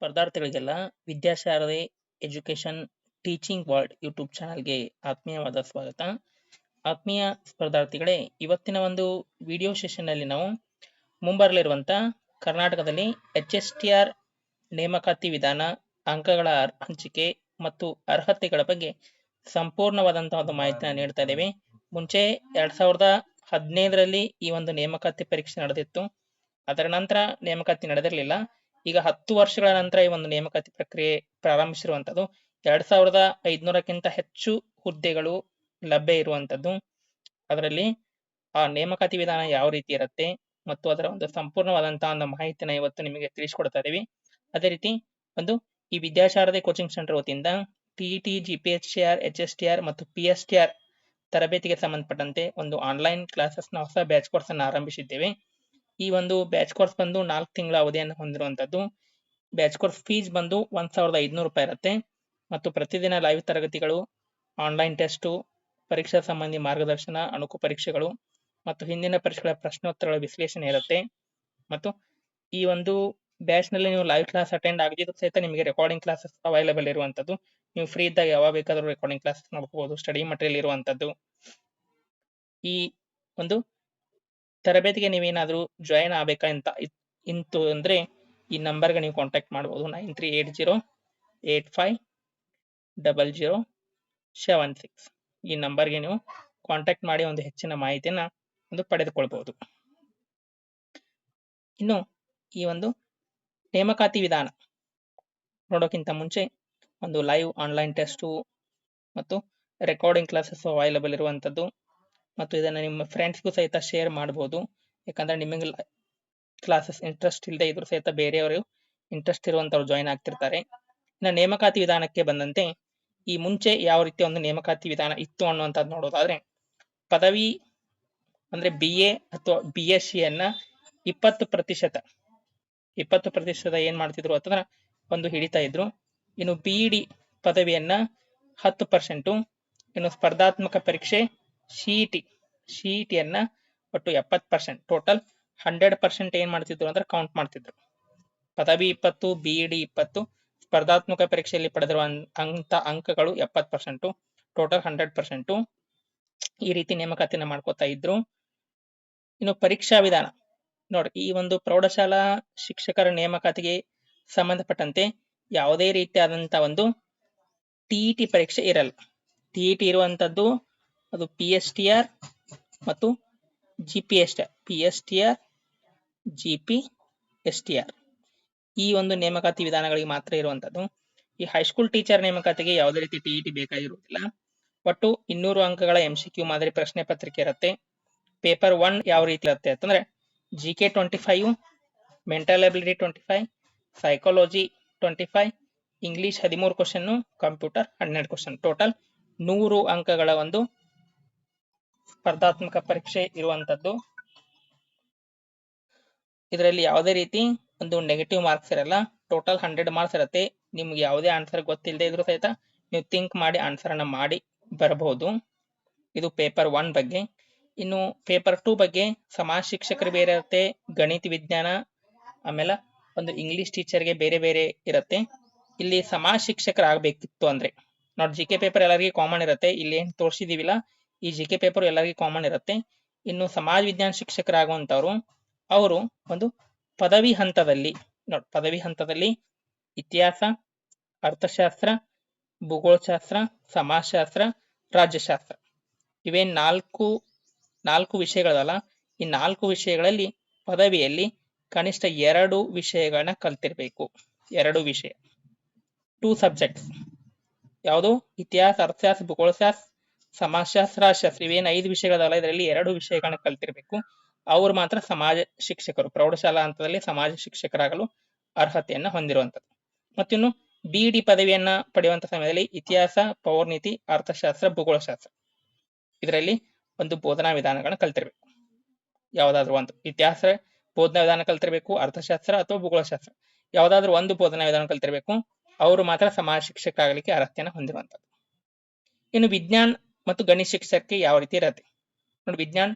ಸ್ಪರ್ಧಾರ್ಥಿಗಳಿಗೆಲ್ಲ Vidyasharade education teaching world YouTube ಚಾನಲ್ಗೆ ಆತ್ಮೀಯವಾದ ಸ್ವಾಗತ. ಆತ್ಮೀಯ ಸ್ಪರ್ಧಾರ್ಥಿಗಳೇ, ಇವತ್ತಿನ ಒಂದು ವಿಡಿಯೋ ಸೆಷನ್ನಲ್ಲಿ ನಾವು ಮುಂಬರಲಿರುವಂಥ ಕರ್ನಾಟಕದಲ್ಲಿ HSTR ನೇಮಕಾತಿ ವಿಧಾನ, ಅಂಕಗಳ ಹಂಚಿಕೆ ಮತ್ತು ಅರ್ಹತೆಗಳ ಬಗ್ಗೆ ಸಂಪೂರ್ಣವಾದಂತಹ ಒಂದು ಮಾಹಿತಿಯನ್ನು ನೀಡ್ತಾ ಇದ್ದೇವೆ. ಮುಂಚೆ 2015ರಲ್ಲಿ ಈ ಒಂದು ನೇಮಕಾತಿ ಪರೀಕ್ಷೆ ನಡೆದಿತ್ತು. ಅದರ ನಂತರ ನೇಮಕಾತಿ ನಡೆದಿರಲಿಲ್ಲ. ಈಗ 10 ವರ್ಷಗಳ ನಂತರ ಈ ಒಂದು ನೇಮಕಾತಿ ಪ್ರಕ್ರಿಯೆ ಪ್ರಾರಂಭಿಸಿರುವಂತದ್ದು. 2500ಕ್ಕಿಂತ ಹೆಚ್ಚು ಹುದ್ದೆಗಳು ಲಭ್ಯ ಇರುವಂತದ್ದು. ಅದರಲ್ಲಿ ಆ ನೇಮಕಾತಿ ವಿಧಾನ ಯಾವ ರೀತಿ ಇರುತ್ತೆ ಮತ್ತು ಅದರ ಒಂದು ಸಂಪೂರ್ಣವಾದಂತಹ ಒಂದು ಮಾಹಿತಿನ ಇವತ್ತು ನಿಮಗೆ ತಿಳಿಸ್ಕೊಡ್ತಾ ಇದೀವಿ. ಅದೇ ರೀತಿ ಒಂದು ಈ ವಿದ್ಯಾಶಾರದೆ ಕೋಚಿಂಗ್ ಸೆಂಟರ್ ವತಿಯಿಂದ TET, GPSTR, HSTR ಮತ್ತು PSTR ತರಬೇತಿಗೆ ಸಂಬಂಧಪಟ್ಟಂತೆ ಒಂದು ಆನ್ಲೈನ್ ಕ್ಲಾಸಸ್ ನ ಹೊಸ ಬ್ಯಾಚ್ ಕೋರ್ಸ್ ಅನ್ನು ಆರಂಭಿಸಿದ್ದೇವೆ. ಈ ಒಂದು ಬ್ಯಾಚ್ ಕೋರ್ಸ್ ಬಂದು 4 ತಿಂಗಳ ಅವಧಿಯನ್ನು ಹೊಂದಿರುವಂತದ್ದು. ಬ್ಯಾಚ್ ಕೋರ್ಸ್ ಫೀಸ್ ಬಂದು 1500 ರೂಪಾಯಿ ಇರುತ್ತೆ ಮತ್ತು ಪ್ರತಿದಿನ ಲೈವ್ ತರಗತಿಗಳು, ಆನ್ಲೈನ್ ಟೆಸ್ಟು, ಪರೀಕ್ಷಾ ಸಂಬಂಧಿ ಮಾರ್ಗದರ್ಶನ, ಅಣುಕು ಪರೀಕ್ಷೆಗಳು ಮತ್ತು ಹಿಂದಿನ ಪರೀಕ್ಷೆಗಳ ಪ್ರಶ್ನೋತ್ತರಗಳ ವಿಶ್ಲೇಷಣೆ ಇರುತ್ತೆ. ಮತ್ತು ಈ ಒಂದು ಬ್ಯಾಚ್ ನಲ್ಲಿ ನೀವು ಲೈವ್ ಕ್ಲಾಸ್ ಅಟೆಂಡ್ ಆಗದಿದ್ರು ಸಹಿತ ನಿಮಗೆ ರೆಕಾರ್ಡಿಂಗ್ ಕ್ಲಾಸಸ್ ಅವೈಲೇಬಲ್ ಇರುವಂತದ್ದು. ನೀವು ಫ್ರೀ ಇದ್ದಾಗ ಯಾವಾಗ ಬೇಕಾದ್ರೂ ರೆಕಾರ್ಡಿಂಗ್ ಕ್ಲಾಸಸ್ ನೋಡಬಹುದು. ಸ್ಟಡಿ ಮಟೀರಿಯಲ್ ಇರುವಂತದ್ದು. ಈ ಒಂದು ತರಬೇತಿಗೆ ನೀವೇನಾದ್ರೂ ಜಾಯಿನ್ ಆಗಬೇಕಾ ಇಂತು ಅಂದ್ರೆ ಈ ನಂಬರ್ಗೆ ನೀವು ಕಾಂಟ್ಯಾಕ್ಟ್ ಮಾಡಬಹುದು. 9380850076 ಈ ನಂಬರ್ಗೆ ನೀವು ಕಾಂಟ್ಯಾಕ್ಟ್ ಮಾಡಿ ಒಂದು ಹೆಚ್ಚಿನ ಮಾಹಿತಿಯನ್ನ ಒಂದು ಪಡೆದುಕೊಳ್ಬಹುದು. ಇನ್ನು ಈ ಒಂದು ನೇಮಕಾತಿ ವಿಧಾನ ನೋಡೋಕ್ಕಿಂತ ಮುಂಚೆ ಒಂದು ಲೈವ್ ಆನ್ಲೈನ್ ಟೆಸ್ಟು ಮತ್ತು ರೆಕಾರ್ಡಿಂಗ್ ಕ್ಲಾಸಸ್ ಅವೈಲೇಬಲ್ ಇರುವಂತದ್ದು ಮತ್ತು ಇದನ್ನ ನಿಮ್ಮ ಫ್ರೆಂಡ್ಸ್ಗೂ ಸಹಿತ ಶೇರ್ ಮಾಡಬಹುದು. ಯಾಕಂದ್ರೆ ನಿಮಗೆ ಕ್ಲಾಸಸ್ ಇಂಟ್ರೆಸ್ಟ್ ಇಲ್ಲದೆ ಇದ್ರು ಸಹಿತ ಬೇರೆಯವರು ಇಂಟ್ರೆಸ್ಟ್ ಇರುವಂತವ್ರು ಜಾಯಿನ್ ಆಗ್ತಿರ್ತಾರೆ. ಇನ್ನು ನೇಮಕಾತಿ ವಿಧಾನಕ್ಕೆ ಬಂದಂತೆ ಈ ಮುಂಚೆ ಯಾವ ರೀತಿ ಒಂದು ನೇಮಕಾತಿ ವಿಧಾನ ಇತ್ತು ಅನ್ನುವಂಥದ್ದು ನೋಡೋದಾದ್ರೆ, ಪದವಿ ಅಂದ್ರೆ BA ಅಥವಾ BSc ಅನ್ನ 20% ಏನ್ ಮಾಡ್ತಿದ್ರು ಅಂತಂದ್ರೆ ಒಂದು ಹಿಡಿತಾ ಇದ್ರು. ಇನ್ನು BEd ಪದವಿಯನ್ನ 10%, ಇನ್ನು ಸ್ಪರ್ಧಾತ್ಮಕ ಪರೀಕ್ಷೆ CET ಅನ್ನ ಒಟ್ಟು 70%, ಟೋಟಲ್ 100% ಏನ್ ಮಾಡ್ತಿದ್ರು ಅಂದ್ರೆ ಕೌಂಟ್ ಮಾಡ್ತಿದ್ರು. ಪದವಿ 20, BEd 20, ಸ್ಪರ್ಧಾತ್ಮಕ ಪರೀಕ್ಷೆಯಲ್ಲಿ ಪಡೆದಿರುವ ಅಂಕಗಳು 70%, ಟೋಟಲ್ 100%. ಈ ರೀತಿ ನೇಮಕಾತಿನ ಮಾಡ್ಕೋತಾ ಇದ್ರು. ಇನ್ನು ಪರೀಕ್ಷಾ ವಿಧಾನ ನೋಡಿ, ಈ ಒಂದು ಪ್ರೌಢಶಾಲಾ ಶಿಕ್ಷಕರ ನೇಮಕಾತಿಗೆ ಸಂಬಂಧಪಟ್ಟಂತೆ ಯಾವುದೇ ರೀತಿಯಾದಂತ ಒಂದು TET ಪರೀಕ್ಷೆ ಇರಲ್ಲ. TET ಇರುವಂತದ್ದು ಅದು PSTR ಮತ್ತು GPSTR, GPSTR ಈ ಒಂದು ನೇಮಕಾತಿ ವಿಧಾನಗಳಿಗೆ ಮಾತ್ರ ಇರುವಂತದ್ದು. ಈ ಹೈಸ್ಕೂಲ್ ಟೀಚರ್ ನೇಮಕಾತಿಗೆ ಯಾವುದೇ ರೀತಿ TET ಬೇಕಾಗಿರುವುದಿಲ್ಲ. ಒಟ್ಟು 200 ಅಂಕಗಳ MCQ ಮಾದರಿ ಪ್ರಶ್ನೆ ಪತ್ರಿಕೆ ಇರುತ್ತೆ. ಪೇಪರ್ 1 ಯಾವ ರೀತಿ ಇರುತ್ತೆ ಅಂತಂದ್ರೆ GK 25, mental ability 25, psychology 25, English 13 question, computer 12 question, total 100 ಅಂಕಗಳ ಒಂದು ಸ್ಪರ್ಧಾತ್ಮಕ ಪರೀಕ್ಷೆ ಇರುವಂತದ್ದು. ಇದರಲ್ಲಿ ಯಾವುದೇ ರೀತಿ ಒಂದು ನೆಗೆಟಿವ್ ಮಾರ್ಕ್ಸ್ ಇರಲ್ಲ. ಟೋಟಲ್ 100 ಮಾರ್ಕ್ಸ್ ಇರುತ್ತೆ. ನಿಮ್ಗೆ ಯಾವುದೇ ಆನ್ಸರ್ ಗೊತ್ತಿಲ್ಲದೆ ಇದ್ರೂ ಸಹಿತ ನೀವು ಥಿಂಕ್ ಮಾಡಿ ಆನ್ಸರ್ ಅನ್ನ ಮಾಡಿ ಬರಬಹುದು. ಇದು ಪೇಪರ್ 1 ಬಗ್ಗೆ. ಇನ್ನು ಪೇಪರ್ 2 ಬಗ್ಗೆ ಸಮಾಜ ಶಿಕ್ಷಕರು ಬೇರೆ ಇರುತ್ತೆ, ಗಣಿತ ವಿಜ್ಞಾನ, ಆಮೇಲೆ ಒಂದು ಇಂಗ್ಲಿಷ್ ಟೀಚರ್ಗೆ ಬೇರೆ ಬೇರೆ ಇರುತ್ತೆ. ಇಲ್ಲಿ ಸಮಾಜ ಶಿಕ್ಷಕರಾಗಬೇಕಿತ್ತು ಅಂದ್ರೆ ನೋಡಿ, GK ಪೇಪರ್ ಎಲ್ಲರಿಗೂ ಕಾಮನ್ ಇರುತ್ತೆ. ಇಲ್ಲಿ ಏನ್ ತೋರಿಸಿದೀವಿಲ್ಲ, ಈ GK ಪೇಪರ್ ಎಲ್ಲರಿಗೂ ಕಾಮನ್ ಇರುತ್ತೆ. ಇನ್ನು ಸಮಾಜ ವಿಜ್ಞಾನ ಶಿಕ್ಷಕರಾಗುವಂತವ್ರು ಅವರು ಒಂದು ಪದವಿ ಹಂತದಲ್ಲಿ ಇತಿಹಾಸ, ಅರ್ಥಶಾಸ್ತ್ರ, ಭೂಗೋಳಶಾಸ್ತ್ರ, ಸಮಾಜಶಾಸ್ತ್ರ, ರಾಜ್ಯಶಾಸ್ತ್ರ ಇವೇನ್ ನಾಲ್ಕು ವಿಷಯಗಳಲ್ಲ, ಈ 4 ವಿಷಯಗಳಲ್ಲಿ ಪದವಿಯಲ್ಲಿ ಕನಿಷ್ಠ 2 ವಿಷಯಗಳನ್ನ ಕಲ್ತಿರ್ಬೇಕು. 2 ವಿಷಯ, 2 ಸಬ್ಜೆಕ್ಟ್ಸ್ ಯಾವುದು? ಇತಿಹಾಸ, ಅರ್ಥಶಾಸ್ತ್ರ, ಭೂಗೋಳಶಾಸ್ತ್ರ, ಸಮಾಜಶಾಸ್ತ್ರ, ರಾಜ್ಯಶಾಸ್ತ್ರ ಇವೇನ್ 5 ವಿಷಯಗಳಲ್ಲ, ಇದರಲ್ಲಿ 2 ವಿಷಯಗಳನ್ನ ಕಲ್ತಿರ್ಬೇಕು. ಅವ್ರು ಮಾತ್ರ ಸಮಾಜ ಶಿಕ್ಷಕರು, ಪ್ರೌಢಶಾಲಾ ಹಂತದಲ್ಲಿ ಸಮಾಜ ಶಿಕ್ಷಕರಾಗಲು ಅರ್ಹತೆಯನ್ನ ಹೊಂದಿರುವಂತದ್ದು. ಮತ್ತಿನ್ನು BEd ಪದವಿಯನ್ನ ಪಡೆಯುವಂತ ಸಮಯದಲ್ಲಿ ಇತಿಹಾಸ, ಪೌರ್ನೀತಿ, ಅರ್ಥಶಾಸ್ತ್ರ, ಭೂಗೋಳಶಾಸ್ತ್ರ ಇದರಲ್ಲಿ ಒಂದು ಬೋಧನಾ ವಿಧಾನಗಳನ್ನ ಕಲ್ತಿರ್ಬೇಕು. ಯಾವ್ದಾದ್ರು ಒಂದು ಇತಿಹಾಸ ಬೋಧನಾ ವಿಧಾನ ಕಲ್ತಿರ್ಬೇಕು, ಅರ್ಥಶಾಸ್ತ್ರ ಅಥವಾ ಭೂಗೋಳಶಾಸ್ತ್ರ ಯಾವ್ದಾದ್ರು ಒಂದು ಬೋಧನಾ ವಿಧಾನ ಕಲ್ತಿರ್ಬೇಕು. ಅವರು ಮಾತ್ರ ಸಮಾಜ ಶಿಕ್ಷಕರಾಗಲಿಕ್ಕೆ ಅರ್ಹತೆಯನ್ನ ಹೊಂದಿರುವಂತದ್ದು. ಇನ್ನು ವಿಜ್ಞಾನ ಮತ್ತು ಗಣಿತ ಶಿಕ್ಷಕಕ್ಕೆ ಯಾವ ರೀತಿ ಇರುತ್ತೆ ನೋಡಿ. ವಿಜ್ಞಾನ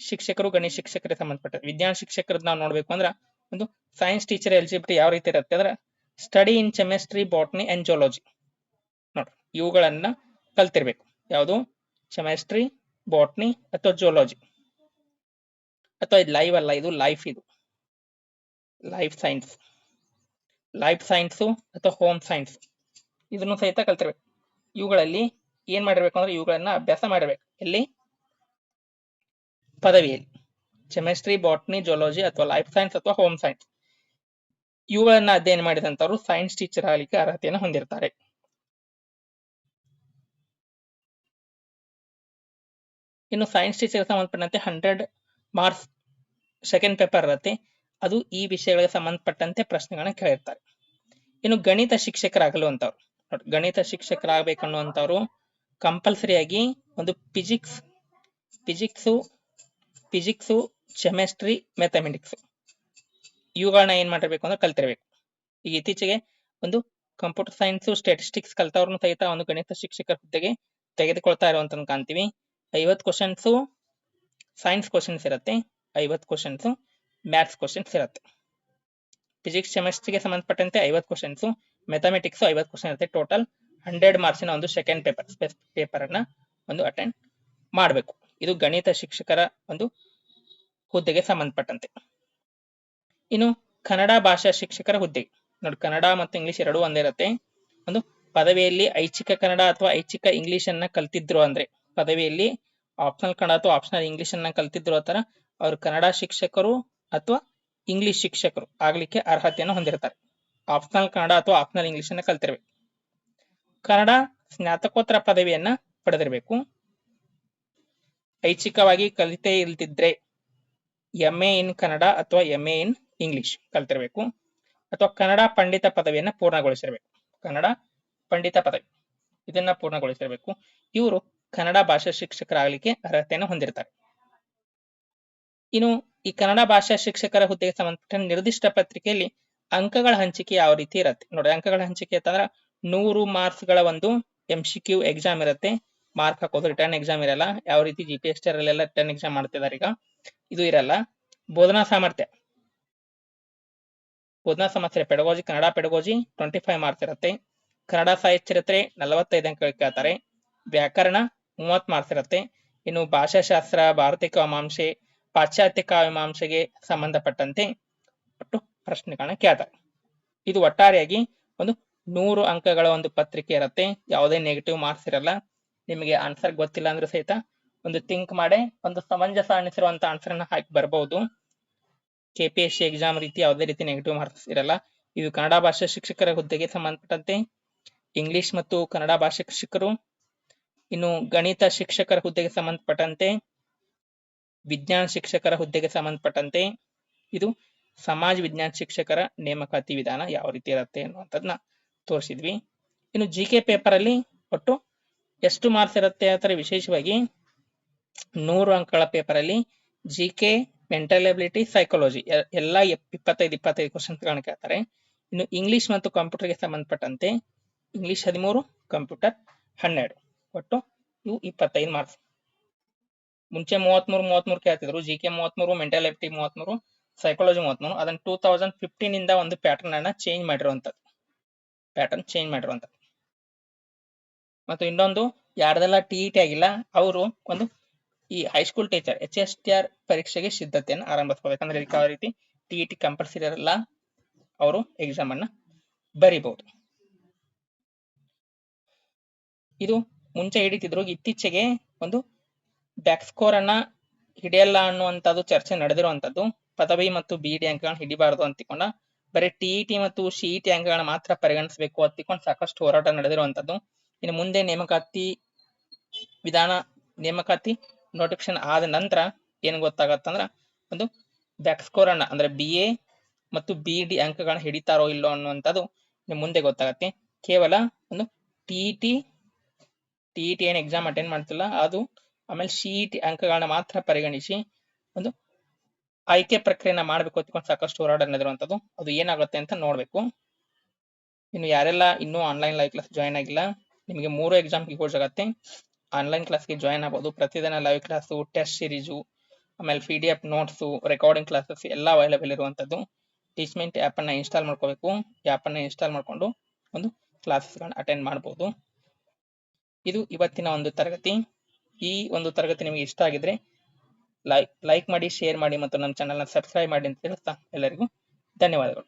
ಶಿಕ್ಷಕರು, ಗಣಿತ ಶಿಕ್ಷಕರಿಗೆ ಸಂಬಂಧಪಟ್ಟ ವಿಜ್ಞಾನ ಶಿಕ್ಷಕರದ್ದು ನಾವು ನೋಡ್ಬೇಕು ಅಂದ್ರೆ ಒಂದು ಸೈನ್ಸ್ ಟೀಚರ್ ಎಲಿಜಿಬಿಲಿಟಿ ಯಾವ ರೀತಿ ಇರುತ್ತೆ ಅಂದ್ರೆ study in chemistry, botany and zoology. ನೋಡ್ರಿ, ಇವುಗಳನ್ನ ಕಲ್ತಿರ್ಬೇಕು. ಯಾವುದು? ಕೆಮಿಸ್ಟ್ರಿ, ಬಾಟ್ನಿ ಅಥವಾ ಜುವಾಲಜಿ. ಅಥವಾ ಇದು ಲೈವ್ ಅಲ್ಲ, ಇದು ಲೈಫ್. ಇದು ಲೈಫ್ ಸೈನ್ಸ್, ಅಥವಾ ಹೋಮ್ ಸೈನ್ಸ್, ಇದನ್ನು ಸಹಿತ ಕಲ್ತಿರ್ಬೇಕು. ಇವುಗಳಲ್ಲಿ ಏನ್ ಮಾಡಿರ್ಬೇಕು ಅಂದ್ರೆ ಇವುಗಳನ್ನ ಅಭ್ಯಾಸ ಮಾಡಿರ್ಬೇಕು. ಎಲ್ಲಿ? ಪದವಿಯಲ್ಲಿ. ಕೆಮಿಸ್ಟ್ರಿ, ಬಾಟ್ನಿ, ಜುವಾಲಜಿ ಅಥವಾ ಲೈಫ್ ಸೈನ್ಸ್ ಅಥವಾ ಹೋಮ್ ಸೈನ್ಸ್ ಇವುಗಳನ್ನ ಅಧ್ಯಯನ ಮಾಡಿದಂತವರು ಸೈನ್ಸ್ ಟೀಚರ್ ಆಗಲಿಕ್ಕೆ ಅರ್ಹತೆಯನ್ನು ಹೊಂದಿರ್ತಾರೆ. ಇನ್ನು ಸೈನ್ಸ್ ಟೀಚರ್ ಸಂಬಂಧಪಟ್ಟಂತೆ 100 ಮಾರ್ಕ್ಸ್ ಸೆಕೆಂಡ್ ಪೇಪರ್ ಇರುತ್ತೆ. ಅದು ಈ ವಿಷಯಗಳಿಗೆ ಸಂಬಂಧಪಟ್ಟಂತೆ ಪ್ರಶ್ನೆಗಳನ್ನ ಕೇಳಿರ್ತಾರೆ. ಇನ್ನು ಗಣಿತ ಶಿಕ್ಷಕರಾಗಲುವಂತವ್ರು, ಗಣಿತ ಶಿಕ್ಷಕರಾಗಬೇಕನ್ನುವಂತವ್ರು ಕಂಪಲ್ಸರಿಯಾಗಿ ಒಂದು ಫಿಸಿಕ್ಸು, ಕೆಮಿಸ್ಟ್ರಿ, ಮ್ಯಾಥಮೆಟಿಕ್ಸ್ ಇವುಗಳನ್ನ ಏನ್ ಮಾಡಿರ್ಬೇಕು ಅಂದ್ರೆ ಕಲ್ತಿರ್ಬೇಕು. ಈಗ ಇತ್ತೀಚೆಗೆ ಒಂದು ಕಂಪ್ಯೂಟರ್ ಸೈನ್ಸ್, ಸ್ಟ್ಯಾಟಿಸ್ಟಿಕ್ಸ್ ಕಲ್ತವ್ರನ್ನು ಸಹಿತ ಒಂದು ಗಣಿತ ಶಿಕ್ಷಕರ ಹುದ್ದೆಗೆ ತೆಗೆದುಕೊಳ್ತಾ ಇರುವಂತ ಕಾಣ್ತೀವಿ. 50 ಕ್ವಶನ್ಸ್ ಸೈನ್ಸ್ ಕ್ವಶನ್ಸ್ ಇರುತ್ತೆ, 50 ಕ್ವಶನ್ಸ್ ಮ್ಯಾಥ್ಸ್ ಕ್ವಶನ್ಸ್ ಇರುತ್ತೆ. ಫಿಸಿಕ್ಸ್, ಕೆಮಿಸ್ಟ್ರಿಗೆ ಸಂಬಂಧಪಟ್ಟಂತೆ 50 ಕ್ವಶನ್ಸ್, ಮ್ಯಾಥಮೆಟಿಕ್ಸ್ 50 ಕ್ವಶನ್ ಇರುತ್ತೆ. ಟೋಟಲ್ 100 ಮಾರ್ಕ್ಸಿನ ಒಂದು ಸೆಕೆಂಡ್ ಪೇಪರ್ ಅನ್ನ ಒಂದು ಅಟೆಂಡ್ ಮಾಡಬೇಕು. ಇದು ಗಣಿತ ಶಿಕ್ಷಕರ ಒಂದು ಹುದ್ದೆಗೆ ಸಂಬಂಧಪಟ್ಟಂತೆ. ಇನ್ನು ಕನ್ನಡ ಭಾಷಾ ಶಿಕ್ಷಕರ ಹುದ್ದೆ ನೋಡಿ, ಕನ್ನಡ ಮತ್ತು ಇಂಗ್ಲಿಷ್ ಎರಡೂ ಒಂದೇ ಇರುತ್ತೆ. ಒಂದು ಪದವಿಯಲ್ಲಿ ಐಚ್ಛಿಕ ಕನ್ನಡ ಅಥವಾ ಐಚ್ಛಿಕ ಇಂಗ್ಲಿಷ್ ಅನ್ನ ಕಲ್ತಿದ್ರು ಅಂದ್ರೆ, ಪದವಿಯಲ್ಲಿ ಆಪ್ಷನಲ್ ಕನ್ನಡ ಅಥವಾ ಆಪ್ಷನಲ್ ಇಂಗ್ಲಿಷ್ ಅನ್ನ ಕಲ್ತಿದ್ರು ಆತರ ಅವರು ಕನ್ನಡ ಶಿಕ್ಷಕರು ಅಥವಾ ಇಂಗ್ಲಿಷ್ ಶಿಕ್ಷಕರು ಆಗ್ಲಿಕ್ಕೆ ಅರ್ಹತೆಯನ್ನು ಹೊಂದಿರ್ತಾರೆ. ಆಪ್ಷನಲ್ ಕನ್ನಡ ಅಥವಾ ಆಪ್ಷನಲ್ ಇಂಗ್ಲಿಷ್ ಅನ್ನ ಕಲ್ತಿರ್ಬೇಕು. ಕನ್ನಡ ಸ್ನಾತಕೋತ್ತರ ಪದವಿಯನ್ನ ಪಡೆದಿರಬೇಕು. ಐಚ್ಛಿಕವಾಗಿ ಕಲಿತೇ ಇಲ್ದಿದ್ರೆ MA ಇನ್ ಕನ್ನಡ ಅಥವಾ MA ಇನ್ ಇಂಗ್ಲಿಷ್ ಕಲ್ತಿರ್ಬೇಕು. ಅಥವಾ ಕನ್ನಡ ಪಂಡಿತ ಪದವಿಯನ್ನ ಪೂರ್ಣಗೊಳಿಸಿರ್ಬೇಕು. ಕನ್ನಡ ಪಂಡಿತ ಪದವಿ ಇದನ್ನ ಪೂರ್ಣಗೊಳಿಸಿರ್ಬೇಕು. ಇವರು ಕನ್ನಡ ಭಾಷಾ ಶಿಕ್ಷಕರಾಗಲಿಕ್ಕೆ ಅರ್ಹತೆಯನ್ನು ಹೊಂದಿರ್ತಾರೆ. ಇನ್ನು ಈ ಕನ್ನಡ ಭಾಷಾ ಶಿಕ್ಷಕರ ಹುದ್ದೆಗೆ ಸಂಬಂಧಪಟ್ಟ ನಿರ್ದಿಷ್ಟ ಪತ್ರಿಕೆಯಲ್ಲಿ ಅಂಕಗಳ ಹಂಚಿಕೆ ಯಾವ ರೀತಿ ಇರುತ್ತೆ ನೋಡಿ. ಅಂಕಗಳ ಹಂಚಿಕೆ ಅಂತಂದ್ರೆ 100 ಮಾರ್ಕ್ಸ್ ಗಳ ಒಂದು MCQ ಎಕ್ಸಾಮ್ ಇರುತ್ತೆ. ಮಾರ್ಕ್ ಹಾಕೋದು, ರಿಟರ್ನ್ ಎಕ್ಸಾಮ್ ಇರಲ್ಲ. ಯಾವ ರೀತಿ GPST ಅಲ್ಲೆಲ್ಲ ರಿಟರ್ನ್ ಎಕ್ಸಾಮ್ ಮಾಡ್ತಿದ್ದಾರೆ ಈಗ, ಇದು ಇರಲ್ಲ. ಬೋಧನಾ ಸಾಮರ್ಥ್ಯ ಪೆಡಗೋಜಿ, ಕನ್ನಡ ಪೆಡಗೋಜಿ 25 ಮಾರ್ಕ್ಸ್ ಇರುತ್ತೆ. ಕನ್ನಡ ಸಾಹಿತ್ಯ ಚರಿತ್ರೆ 45 ಅಂಕ ಕೇಳ್ತಾರೆ. ವ್ಯಾಕರಣ 30 ಮಾರ್ಕ್ಸ್ ಇರುತ್ತೆ. ಇನ್ನು ಭಾಷಾಶಾಸ್ತ್ರ, ಭಾರತೀಯ ಕಾವ್ಯಮೀಮಾಂಸೆ, ಪಾಶ್ಚಾತ್ಯ ಕಾವ್ಯಮೀಮಾಂಸೆಗೆ ಸಂಬಂಧಪಟ್ಟಂತೆ ಒಟ್ಟು ಪ್ರಶ್ನೆಗಳನ್ನ ಕೇಳ್ತಾರೆ. ಇದು ಒಟ್ಟಾರೆಯಾಗಿ ಒಂದು 100 ಅಂಕಗಳ ಒಂದು ಪತ್ರಿಕೆ ಇರುತ್ತೆ. ಯಾವುದೇ ನೆಗೆಟಿವ್ ಮಾರ್ಕ್ಸ್ ಇರಲ್ಲ. ನಿಮಗೆ ಆನ್ಸರ್ ಗೊತ್ತಿಲ್ಲ ಅಂದ್ರೆ ಸಹಿತ ಒಂದು ಥಿಂಕ್ ಮಾಡಿ ಒಂದು ಸಮಂಜಸ ಅನಿಸಿರುವಂತ ಆನ್ಸರ್ ಅನ್ನ ಹಾಕಿ ಬರಬಹುದು. KPSC ಎಕ್ಸಾಮ್ ರೀತಿ ಯಾವುದೇ ರೀತಿ ನೆಗೆಟಿವ್ ಮಾರ್ಕ್ಸ್ ಇರಲ್ಲ. ಇದು ಕನ್ನಡ ಭಾಷಾ ಶಿಕ್ಷಕರ ಹುದ್ದೆಗೆ ಸಂಬಂಧಪಟ್ಟಂತೆ ಇಂಗ್ಲಿಷ್ ಮತ್ತು ಕನ್ನಡ ಭಾಷಾ ಶಿಕ್ಷಕರು. ಇನ್ನು ಗಣಿತ ಶಿಕ್ಷಕರ ಹುದ್ದೆಗೆ ಸಂಬಂಧಪಟ್ಟಂತೆ, ವಿಜ್ಞಾನ ಶಿಕ್ಷಕರ ಹುದ್ದೆಗೆ ಸಂಬಂಧಪಟ್ಟಂತೆ, ಇದು ಸಮಾಜ ವಿಜ್ಞಾನ ಶಿಕ್ಷಕರ ನೇಮಕಾತಿ ವಿಧಾನ ಯಾವ ರೀತಿ ಇರುತ್ತೆ ಅನ್ನುವಂಥದ್ದನ್ನ ತೋರಿಸಿದ್ವಿ. ಇನ್ನು GK ಪೇಪರ್ ಅಲ್ಲಿ ಒಟ್ಟು ಎಷ್ಟು ಮಾರ್ಕ್ಸ್ ಇರುತ್ತೆ ಅಂತಾರೆ. ವಿಶೇಷವಾಗಿ 100 ಅಂಕಗಳ ಪೇಪರ್ ಅಲ್ಲಿ GK, ಮೆಂಟಲ್ ಎಬಿಲಿಟಿ, ಸೈಕಾಲಜಿ ಎಲ್ಲ 25 ಕ್ವಶನ್ಸ್ ಗಳನ್ನ ಕೇಳ್ತಾರೆ. ಇನ್ನು ಇಂಗ್ಲಿಷ್ ಮತ್ತು ಕಂಪ್ಯೂಟರ್ಗೆ ಸಂಬಂಧಪಟ್ಟಂತೆ ಇಂಗ್ಲಿಷ್ 13, ಕಂಪ್ಯೂಟರ್ 12, ಒಟ್ಟು ಇವು 25 ಮಾರ್ಕ್ಸ್. ಮುಂಚೆ 33 ಕೇಳ್ತಿದ್ರು. GK 33, mental ability 33, psychology 33. ಅದನ್ನ 2015 ಇಂದ ಒಂದು ಪ್ಯಾಟರ್ನ್ ಅನ್ನ ಚೇಂಜ್ ಮಾಡಿರುವಂತದ್ದು. ಮತ್ತು ಇನ್ನೊಂದು, ಯಾರ್ದೆಲ್ಲ TET ಆಗಿಲ್ಲ ಅವರು ಒಂದು ಈ ಹೈಸ್ಕೂಲ್ ಟೀಚರ್ HSTR ಪರೀಕ್ಷೆಗೆ ಸಿದ್ಧತೆಯನ್ನು ಆರಂಭಿಸಬೇಕು. ಯಾಕಂದ್ರೆ ಇದಕ್ಕೆ ಯಾವ ರೀತಿ TET ಕಂಪಲ್ಸರಿ ಇರಲ್ಲ, ಅವರು ಎಕ್ಸಾಮ್ ಅನ್ನ ಬರಿಬಹುದು. ಇದು ಮುಂಚೆ ಹಿಡಿತಿದ್ರು, ಇತ್ತೀಚೆಗೆ ಒಂದು ಬ್ಯಾಕ್ ಸ್ಕೋರ್ ಅನ್ನ ಹಿಡಿಯಲ್ಲ ಅನ್ನುವಂಥದ್ದು ಚರ್ಚೆ ನಡೆದಿರುವಂತದ್ದು. ಪದವಿ ಮತ್ತು BD ಅಂಕಗಳನ್ನ ಹಿಡಿಬಾರದು ಅಂತಿಕೊಂಡ ಬರೀ TET ಮತ್ತು CET ಅಂಕಗಳನ್ನ ಮಾತ್ರ ಪರಿಗಣಿಸಬೇಕು ಅಂತಿಕೊಂಡು ಸಾಕಷ್ಟು ಹೋರಾಟ ನಡೆದಿರುವಂತದ್ದು. ಇನ್ನು ಮುಂದೆ ನೇಮಕಾತಿ ನೋಟಿಫಿಕೇಶನ್ ಆದ ನಂತರ ಏನ್ ಗೊತ್ತಾಗತ್ತಂದ್ರ ಒಂದು ಬ್ಯಾಕ್ ಸ್ಕೋರ್ ಅನ್ನ ಅಂದ್ರೆ BA ಮತ್ತು BD ಅಂಕಗಳನ್ನ ಹಿಡಿತಾರೋ ಇಲ್ಲೋ ಅನ್ನುವಂಥದ್ದು ಮುಂದೆ ಗೊತ್ತಾಗತ್ತೆ. ಕೇವಲ ಒಂದು TET ಏನ್ ಎಕ್ಸಾಮ್ ಅಟೆಂಡ್ ಮಾಡ್ತಿಲ್ಲ ಅದು, ಆಮೇಲೆ CET ಅಂಕಗಳನ್ನ ಮಾತ್ರ ಪರಿಗಣಿಸಿ ಒಂದು ಆಯ್ಕೆ ಪ್ರಕ್ರಿಯೆನ ಮಾಡ್ಬೇಕು ಅಂತ್ಕೊಂಡು ಸಾಕಷ್ಟು ಹೋರಾಟ ನಡೆದಿರುವಂತದ್ದು. ಅದು ಏನಾಗುತ್ತೆ ಅಂತ ನೋಡ್ಬೇಕು. ಇನ್ನು ಯಾರೆಲ್ಲ ಇನ್ನೂ ಆನ್ಲೈನ್ ಲೈವ್ ಕ್ಲಾಸ್ ಜಾಯ್ನ್ ಆಗಿಲ್ಲ, ನಿಮಗೆ 3 ಎಕ್ಸಾಮ್ ಯೂಸ್ ಆಗುತ್ತೆ. ಆನ್ಲೈನ್ ಕ್ಲಾಸ್ಗೆ ಜಾಯ್ನ್ ಆಗ್ಬೋದು. ಪ್ರತಿದಿನ ಲೈವ್ ಕ್ಲಾಸು, ಟೆಸ್ಟ್ ಸೀರೀಸು, ಆಮೇಲೆ PDF ನೋಟ್ಸು, ರೆಕಾರ್ಡಿಂಗ್ ಕ್ಲಾಸಸ್ ಎಲ್ಲ ಅವೈಲೇಬಲ್ ಇರುವಂತದ್ದು. ಟೀಚ್ಮೆಂಟ್ ಆ್ಯಪನ್ನು ಇನ್ಸ್ಟಾಲ್ ಮಾಡ್ಕೋಬೇಕು. ಈ ಆ್ಯಪನ್ನು ಇನ್ಸ್ಟಾಲ್ ಮಾಡಿಕೊಂಡು ಒಂದು ಕ್ಲಾಸಸ್ಗಳನ್ನ ಅಟೆಂಡ್ ಮಾಡ್ಬೋದು. ಇದು ಇವತ್ತಿನ ಒಂದು ತರಗತಿ. ಈ ಒಂದು ತರಗತಿ ನಿಮಗೆ ಇಷ್ಟ ಆಗಿದ್ರೆ ಲೈಕ್ ಮಾಡಿ, ಶೇರ್ ಮಾಡಿ ಮತ್ತು ನನ್ನ ಚಾನಲ್ನ ಸಬ್ಸ್ಕ್ರೈಬ್ ಮಾಡಿ ಅಂತ ಹೇಳ್ತಾ ಎಲ್ಲರಿಗೂ ಧನ್ಯವಾದಗಳು.